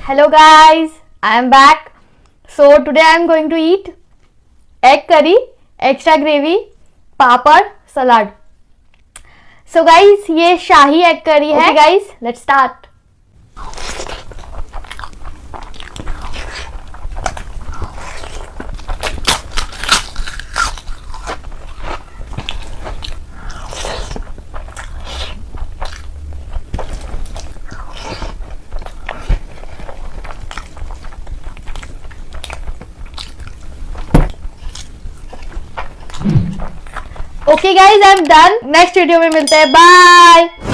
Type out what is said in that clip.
Hello guys, I am back. So today I am going to eat egg curry, extra gravy, papad, salad. So guys, ये शाही egg curry है. Okay guys, let's start. Okay guys I am done. Next video में मिलते हैं. Bye.